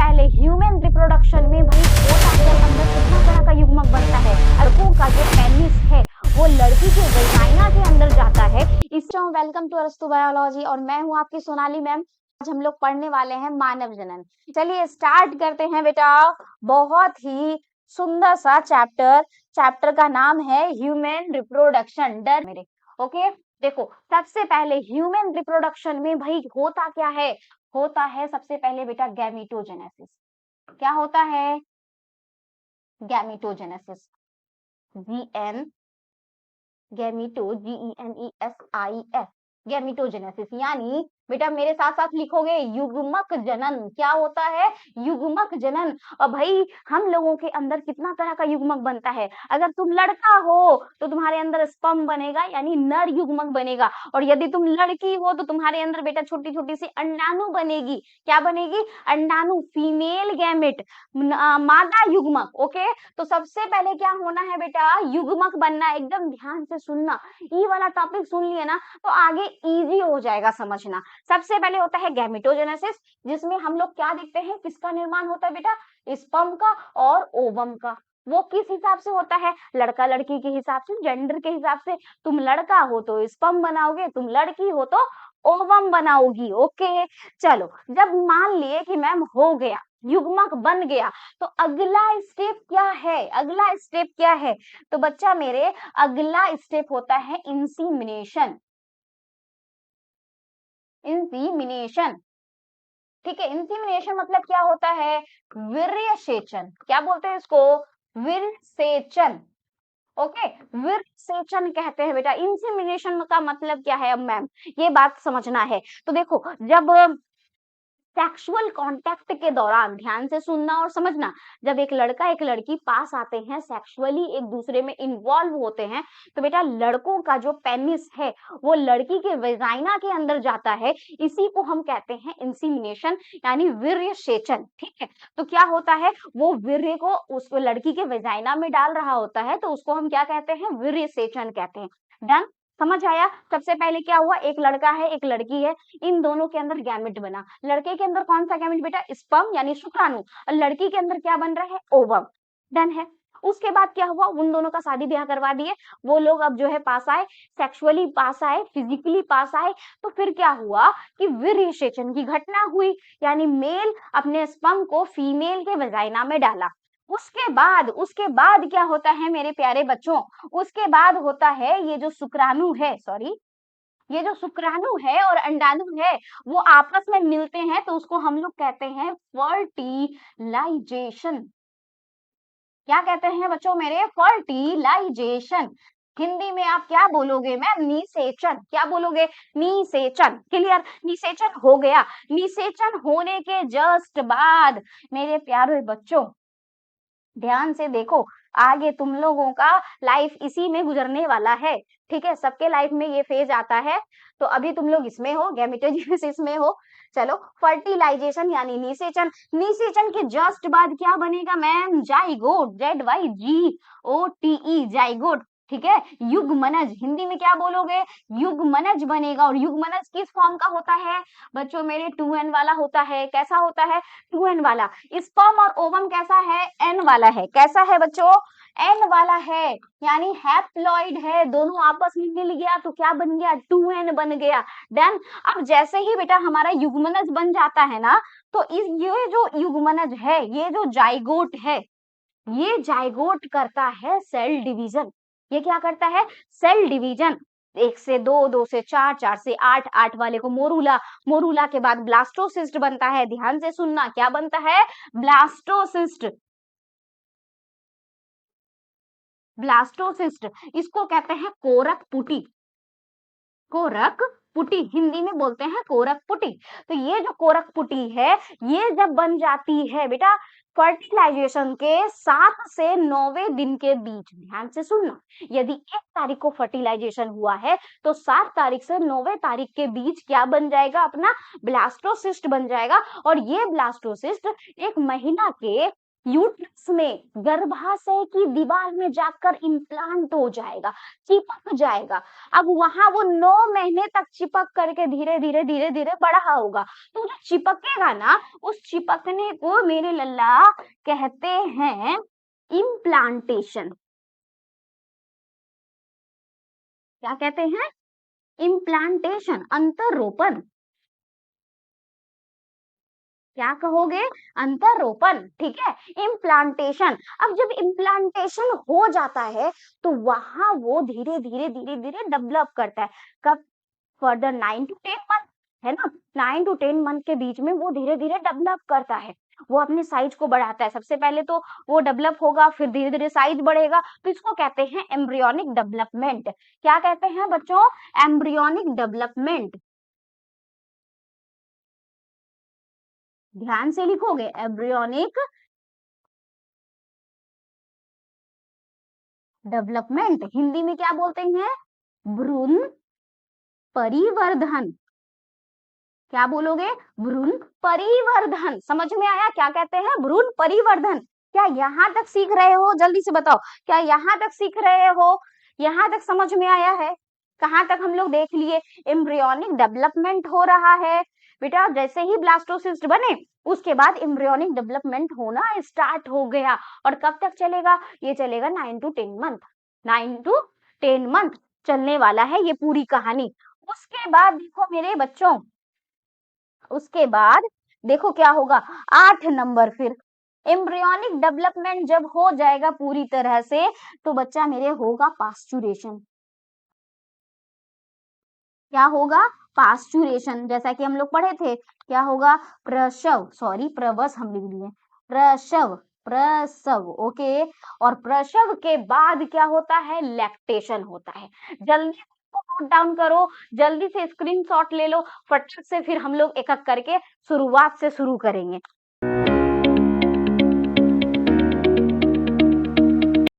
पहले human reproduction में भाई होता के अंदर कितना तरह का युग्मक बनता है। लड़कों का जो पेनिस है वो लड़की के वजाइना के अंदर जाता है। वेलकम टू अरस्तु बायोलॉजी और मैं हूँ आपकी सोनाली मैम। आज हम लोग पढ़ने वाले हैं मानव जनन। चलिए स्टार्ट करते हैं बेटा। बहुत ही सुंदर सा चैप्टर का नाम है ह्यूमन रिप्रोडक्शन। डर मेरे ओके। देखो सबसे पहले ह्यूमन रिप्रोडक्शन में भाई होता क्या है। होता है सबसे पहले बेटा गैमीटोजेनेसिस। क्या होता है? गैमीटोजेनेसिस। जीएन गैमीटो GENESIS गैमीटोजेनेसिस यानी बेटा मेरे साथ साथ लिखोगे युग्मक जनन। क्या होता है? युग्मक जनन। और भाई हम लोगों के अंदर कितना तरह का युग्मक बनता है। अगर तुम लड़का हो तो तुम्हारे अंदर स्पर्म बनेगा यानी नर युग्मक बनेगा, और यदि तुम लड़की हो तो तुम्हारे अंदर बेटा छोटी छोटी सी अंडाणु बनेगी। क्या बनेगी? अंडाणु, फीमेल गैमेट, मादा युग्मक। ओके, तो सबसे पहले क्या होना है बेटा? युग्मक बनना। एकदम ध्यान से सुनना, ये वाला टॉपिक सुन लिए ना तो आगे इजी हो जाएगा समझना। सबसे पहले होता है गैमेटोजेनेसिस, जिसमें हम लोग क्या देखते हैं, किसका निर्माण होता है बेटा? स्पर्म का और ओवम का। वो किस हिसाब से होता है? लड़का लड़की के हिसाब से, जेंडर के हिसाब से। तुम लड़का हो तो स्पर्म बनाओगे, तुम लड़की हो तो ओवम बनाओगी। ओके, चलो जब मान लिए कि मैम हो गया, युग्मक बन गया, तो अगला स्टेप क्या है? अगला स्टेप क्या है? तो बच्चा मेरे अगला स्टेप होता है इंसीमिनेशन। इंसीमिनेशन, ठीक है। इंसीमिनेशन मतलब क्या होता है? वीर्य सेचन। क्या बोलते हैं इसको? वीर्य सेचन। ओके, वीर्य सेचन कहते हैं बेटा। इंसीमिनेशन का मतलब क्या है? अब मैम ये बात समझना है। तो देखो जब सेक्सुअल कांटेक्ट के दौरान, ध्यान से सुनना और समझना, जब एक लड़का एक लड़की पास आते हैं, सेक्सुअली एक दूसरे में इन्वॉल्व होते हैं, तो बेटा लड़कों का जो पेनिस है वो लड़की के वेजाइना के अंदर जाता है। इसी को हम कहते हैं इंसीमिनेशन यानी वीर्य सेचन। ठीक है, तो क्या होता है? वो वीर्य को उस लड़की के वेजाइना में डाल रहा होता है, तो उसको हम क्या कहते हैं? वीर्य सेचन कहते हैं। डन, समझ आया? सबसे पहले क्या हुआ? एक लड़का है एक लड़की है, इन दोनों के अंदर गैमेट बना। लड़के के अंदर कौन सा गैमेट बेटा? स्पर्म यानी शुक्राणु। और लड़की के अंदर क्या बन रहा है? ओवम। डन है। उसके बाद क्या हुआ? उन दोनों का शादी ब्याह करवा दिए। वो लोग अब जो है पास आए, सेक्सुअली पास आए, फिजिकली पास आए। तो फिर क्या हुआ कि वीर्यसेचन की घटना हुई, यानी मेल अपने स्पर्म को फीमेल के वजाइना में डाला। उसके बाद क्या होता है मेरे प्यारे बच्चों? उसके बाद होता है ये जो शुक्राणु है, सॉरी, ये जो शुक्राणु है और अंडाणु है वो आपस में मिलते हैं, तो उसको हम लोग कहते हैं फर्टिलाइजेशन। क्या कहते हैं बच्चों मेरे? फर्टिलाइजेशन। हिंदी में आप क्या बोलोगे मैम? निषेचन। क्या बोलोगे? निषेचन। क्लियर? निषेचन हो गया। निषेचन होने के जस्ट बाद मेरे प्यारे बच्चों ध्यान से देखो, आगे तुम लोगों का लाइफ इसी में गुजरने वाला है। ठीक है, सबके लाइफ में ये फेज आता है। तो अभी तुम लोग इसमें हो, गैमेटोजेनेसिस में हो। चलो, फर्टिलाइजेशन यानी निषेचन। निषेचन के जस्ट बाद क्या बनेगा मैम? जाइगोट। ZYGOTE, zygote. ठीक है, युग्मनज। हिंदी में क्या बोलोगे? युग्मनज बनेगा। और युग्मनज किस फॉर्म का होता है बच्चों मेरे? 2n वाला होता है। कैसा होता है? 2n वाला। स्पर्म और ओवम कैसा है? n वाला है। कैसा है बच्चों? n वाला है, यानी हैप्लॉइड है। दोनों आपस में मिल गया तो क्या बन गया? 2n बन गया। डन। अब जैसे ही बेटा हमारा युग्मनज बन जाता है ना, तो ये जो युग्मनज है, ये जो जाइगोट है, ये जाइगोट करता है सेल डिवीजन। ये क्या करता है? Cell division. 1 से 2, 2 से 4, 4 से 8, 8 वाले को मोरूला, मोरूला के बाद ब्लास्टोसिस्ट बनता है। ध्यान से सुनना, क्या बनता है? ब्लास्टोसिस्ट। ब्लास्टोसिस्ट, इसको कहते हैं कोरक पुटी। कोरक पुटी, हिंदी में बोलते हैं कोरक पुटी। तो ये जो कोरक पुटी है, ये जब बन जाती है बेटा फर्टिलाइजेशन के 7 से 9वें दिन के बीच, ध्यान से सुनना, यदि 1 तारीख को फर्टिलाइजेशन हुआ है तो 7 तारीख से 9वें तारीख के बीच क्या बन जाएगा? अपना ब्लास्टोसिस्ट बन जाएगा। और ये ब्लास्टोसिस्ट 1 महीना के यूट्रस में गर्भाशय की दीवार में जाकर इम्प्लांट हो जाएगा, चिपक जाएगा। अब वहां वो 9 महीने तक चिपक करके धीरे धीरे धीरे धीरे बड़ा होगा। तो जो चिपकेगा ना, उस चिपकने को मेरे लल्ला कहते हैं इम्प्लांटेशन। क्या कहते हैं? इम्प्लांटेशन, अंतरोपण। क्या कहोगे? अंतरोपण, ठीक है, इम्प्लांटेशन। अब जब इम्प्लांटेशन हो जाता है तो वहां वो धीरे धीरे धीरे धीरे डेवलप करता है। कब? फर्दर 9 to 10 मंथ, है ना, 9 to 10 मंथ के बीच में वो धीरे धीरे डेवलप करता है, वो अपने साइज को बढ़ाता है। सबसे पहले तो वो डेवलप होगा, फिर धीरे धीरे साइज बढ़ेगा, तो इसको कहते हैं एम्ब्रियोनिक डेवलपमेंट। क्या कहते हैं बच्चों? Embryonic development. ध्यान से लिखोगे, एम्ब्रियोनिक डेवलपमेंट। हिंदी में क्या बोलते हैं? भ्रूण परिवर्धन। क्या बोलोगे? भ्रूण परिवर्धन। समझ में आया क्या कहते हैं? भ्रूण परिवर्धन। क्या यहाँ तक सीख रहे हो? जल्दी से बताओ, क्या यहाँ तक सीख रहे हो? यहाँ तक समझ में आया है? कहाँ तक हम लोग देख लिए? एम्ब्रियोनिक डेवलपमेंट हो रहा है बेटा, जैसे ही ब्लास्टोसिस्ट बने उसके बाद एम्ब्रियोनिक डेवलपमेंट होना स्टार्ट हो गया। और कब तक चलेगा? ये चलेगा 9 to 10 मंथ। 9 to 10 मंथ चलने वाला है ये पूरी कहानी। उसके बाद देखो मेरे बच्चों, उसके बाद देखो क्या होगा, 8 नंबर। फिर एम्ब्रियोनिक डेवलपमेंट जब हो जाएगा पूरी तरह से, तो बच्चा मेरे होगा पास्चुरेशन। क्या होगा? पास्चुरेशन। जैसा कि हम लोग पढ़े थे, क्या होगा? प्रसव, सॉरी प्रवस हम लिख दिए, प्रसव, प्रसव, ओके। और प्रसव के बाद क्या होता है? लैक्टेशन होता है। जल्दी नोट डाउन करो, जल्दी से स्क्रीनशॉट ले लो, फटाक से फिर हम लोग एक एक करके शुरुआत से शुरू करेंगे।